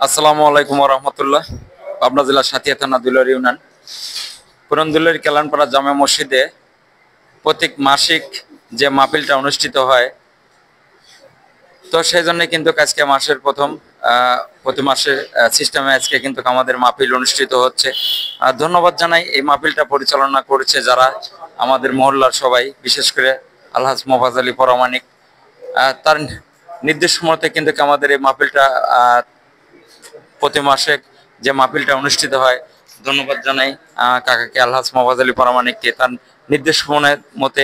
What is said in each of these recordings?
আসসালামু আলাইকুম ওয়া রাহমাতুল্লাহ। পাবনা জেলার সাথিয়া থানা দুলারি ইউনিয়ন পুরান দুলারি কেলানপাড়া জামে মসজিদে প্রত্যেক মাসিক যে মাহফিলটা অনুষ্ঠিত হয়, তো সেই জন্য কিন্তু আজকে মাসের প্রতি মাসের সিস্টেমে আজকে কিন্তু আমাদের মাহফিল অনুষ্ঠিত হচ্ছে। ধন্যবাদ জানাই এই মাহফিলটা পরিচালনা করেছে যারা আমাদের মহল্লার সবাই, বিশেষ করে আলহাজ মোফাজ আলী পরামানিক। তার নির্দেশ মতে কিন্তু আমাদের এই মাহফিলটা প্রতি মাসে যে মাহফিলটা অনুষ্ঠিত হয়, ধন্যবাদ জানাই কাকাকে আলহাজ মোফাজ আলী পরামানিককে। তার নির্দেশ মতে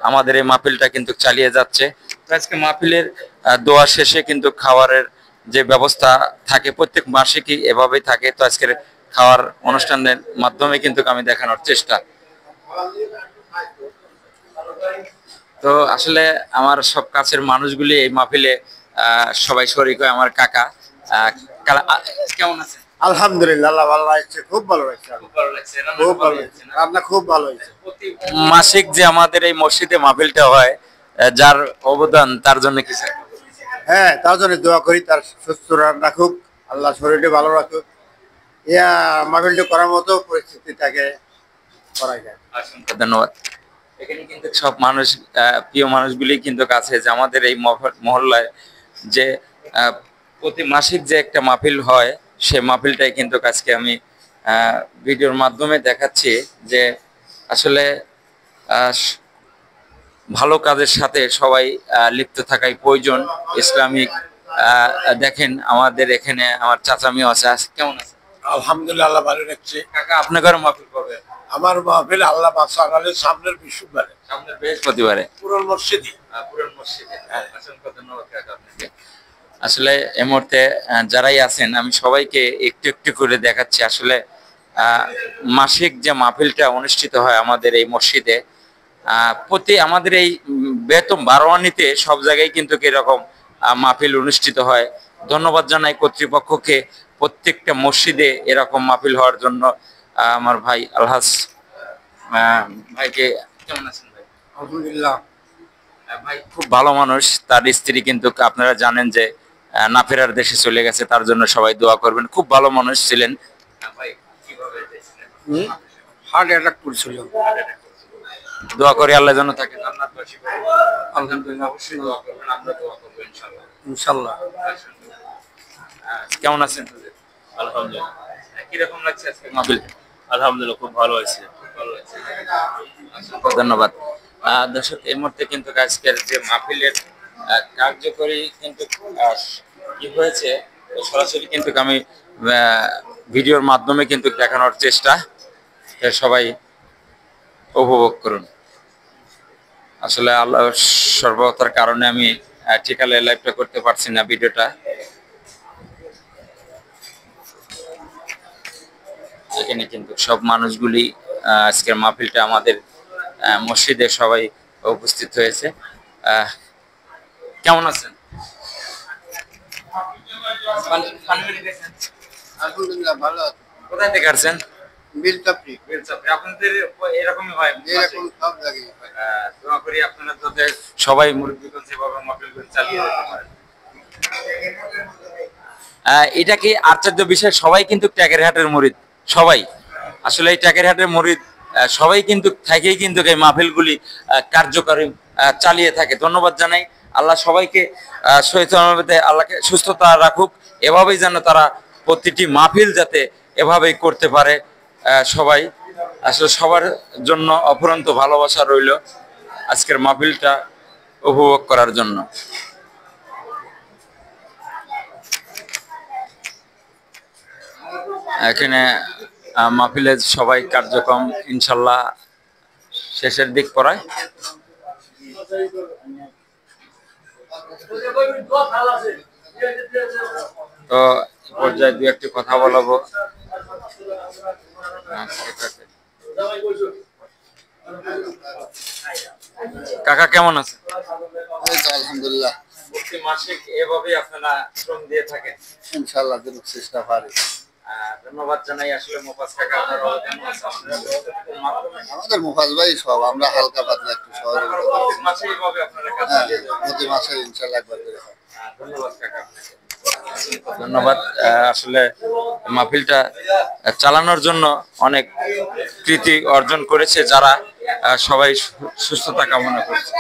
আমাদের এই মাহফিলটা কিন্তু চালিয়ে যাচ্ছে। আজকে মাহফিলের দোয়া শেষে কিন্তু খাবারের যে ব্যবস্থা থাকে প্রত্যেক মাসে কি এভাবেই থাকে। তো আজকের খাওয়ার অনুষ্ঠানের মাধ্যমে কিন্তু আমি দেখানোর চেষ্টা। তো আসলে আমার সব কাছের মানুষগুলি এই মাহফিলে সবাই শরীক হয়। আমার কাকা কেমন আছে? আলহামদুলিল্লাহ, আল্লাহ ভালো লাগছে, খুব ভালো লাগছে, খুব ভালো লাগছে, খুব ভালো লাগছে, রান্না খুব ভালো হয়েছে। প্রতি মাসিক যে আমাদের এই মসজিদে মাহফিলটা হয়, যার অবদান তার জন্য কি স্যার? হ্যাঁ, তার জন্য দোয়া করি, তার সুস্থ রাখুক, আল্লাহ শরীরটা ভালো রাখুক, ইয়া মাহফিলটা করার মতো পরিস্থিতি তাকে করা যায়। অসংখ্য ধন্যবাদ। এখানে কিন্তু সব মানুষ, প্রিয় মানুষগুলি কিন্তু কাছে যে আমাদের এই মহল্লায় যে প্রতি মাসিক যে একটা মাহফিল হয়, সেই মাহফিলটাই কিন্তু আজকে আমি ভিডিওর মাধ্যমে দেখাচ্ছি যে আসলে ভালো কাজের সাথে সবাই লিপ্ত থাকাই প্রয়োজন। ইসলামিক দেখেন আমাদের এখানে আমার চাচামিও আছে। কেমন আছে? আলহামদুলিল্লাহ, আল্লাহ ভালো রাখছে। কাকা আপনাদের মাহফিল কবে? আমার মাহফিল আল্লাহ বাসাগালের সামনের বৃহস্পতিবারে, সামনের বৃহস্পতিবারে পুরন মসজিদে। পুরান মসজিদে। অসংখ্য ধন্যবাদ কাকা আপনাকে। আসলে এই মুহূর্তে যারাই আছেন আমি সবাইকে একটু একটু করে দেখাচ্ছি। আসলে মাসিক যে মাহফিলটা অনুষ্ঠিত হয় আমাদের এই মসজিদে, প্রতি আমাদের এই বেতন বারোয়ানিতে সব জায়গায় কিন্তু এরকম মাহফিল অনুষ্ঠিত হয়। ধন্যবাদ জানাই কর্তৃপক্ষকে, প্রত্যেকটা মসজিদে এরকম মাহফিল হওয়ার জন্য। আমার ভাই আলহাজ ভাইকে, কেমন আছেন ভাই? আলহামদুলিল্লাহ ভাই খুব ভালো মানুষ। তার স্ত্রী কিন্তু আপনারা জানেন যে না ফেরার দেশে চলে গেছে, তার জন্য সবাই দোয়া করবেন। খুব ভালো মানুষ ছিলেন। ভাই কিভাবে হার্ট অ্যাটাক করছিল, দোয়া করি আল্লাহ যেন তাকে জান্নাত বাসী করে। আলহামদুলিল্লাহ, অবশ্যই দোয়া করবেন, আমরা দোয়া করব ইনশাআল্লাহ। ইনশাআল্লাহ। কেমন আছেন? আলহামদুলিল্লাহ। কি রকম লাগছে আজকে মাহফিল? আলহামদুলিল্লাহ, খুব ভালো হয়েছে। ভালো লাগছে। ধন্যবাদ। দর্শক, এই মুহূর্তে কিন্তু আজকের যে মাহফিলের কার্যকরী কিন্তু কি হয়েছে সরাসরি কিন্তু আমি ভিডিওর মাধ্যমে কিন্তু দেখানোর চেষ্টা। সবাই উপভোগ করুন। আসলে আল্লাহ সর্বতার কারণে আমি ঠিকালে লাইভটা করতে পারছি না ভিডিওটা। এখানে কিন্তু সব মানুষগুলি আজকের মাহফিলটা আমাদের মসজিদে সবাই উপস্থিত হয়েছে। কেমন আছেন? আলহামদুলিল্লাহ ভালো আছে। কোথায় থেকে আসছেন? মির্জাপুর। আপনাদের এরকমই হয়? এরকম সব জায়গায় হয়। দোয়া করি আপনারা যাতে সবাই মুরব্বিগণ যেভাবে মাহফিলগুলো চালিয়ে যেতে পারেন। এটা কি আশ্চর্য বিষয়, সবাই কিন্তু ট্যাকেরহাটের মুরিদ, সবাই আসলে এই ট্যাকেরহাটের মুরিদ সবাই কিন্তু থেকেই কিন্তু এই মাহফিলগুলি কার্যকরী চালিয়ে থাকে। ধন্যবাদ জানাই। আল্লাহ সবাইকে আল্লাহকে সুস্থতা রাখুক, এভাবেই যেন তারা প্রতিটি মাহফিল যাতে এভাবেই করতে পারে। সবাই আসলে সবার জন্য অফুরন্ত ভালোবাসা রইল আজকের মাহফিলটা উপভোগ করার জন্য। এখানে মাহফিলের সবাই কার্যক্রম ইনশাল্লাহ শেষের দিক পড়ায়। তো পর্যায়ে দু একটি কথা বলবো। কাকা কেমন আছে? আলহামদুলিল্লাহ, প্রতি মাসে এভাবেই আপনারা শ্রম দিয়ে থাকেন? ইনশাআল্লাহ দেব চেষ্টা পারি। ধন্যবাদ জানাই। আসলে মুফাজ কাকা আমাদের মুফাজ ভাই সব আমরা হালকা পাতলা একটু সহযোগিতা করি। মাসে এভাবে আপনারা কাজ চালিয়ে যাবেন? প্রতি মাসে ইনশাআল্লাহ একবার করে হয়। ধন্যবাদ কাকা আপনাকে। ধন্যবাদ। আসলে মাহফিলটা চালানোর জন্য অনেক কৃতি অর্জন করেছে যারা, সবাই সুস্থতা কামনা করছে।